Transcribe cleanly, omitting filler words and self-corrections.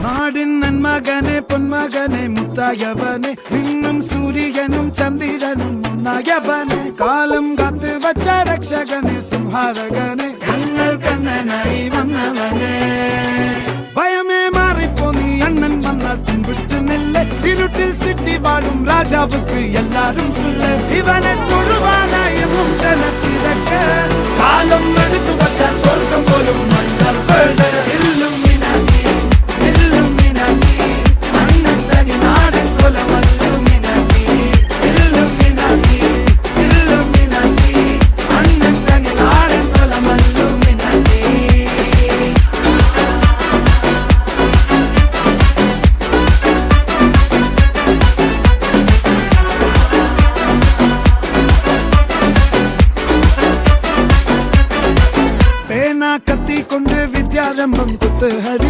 നാടിൻ നന്മകനെ പൊന്മകനെ മുത്തായവനെ നിന്നും സൂര്യനും ചന്ദ്രനും ഒന്നായവനെ കാലം കാത്ത് വച്ച രക്ഷകനെ സംഹാരകനെ ഞങ്ങൾ കണ്ണനായി വന്നവനെ ഭയമേ മാറിപ്പോ നീ അണ്ണൻ വന്നാൽ തുമ്പിട്ട് നെല്ല് ഇരുട്ടിൽ സിറ്റി വാഴും രാജാവുക്ക് എല്ലാരും സുല്ല് ഇവനെ തൊഴുവാനായും ജനത്തിരക്ക് കാലം എടുത്തു വച്ചാൽ സ്വർഗം പോലും കത്തി കൊണ്ട് വിദ്യാരംഭം കുത്ത് ഹരി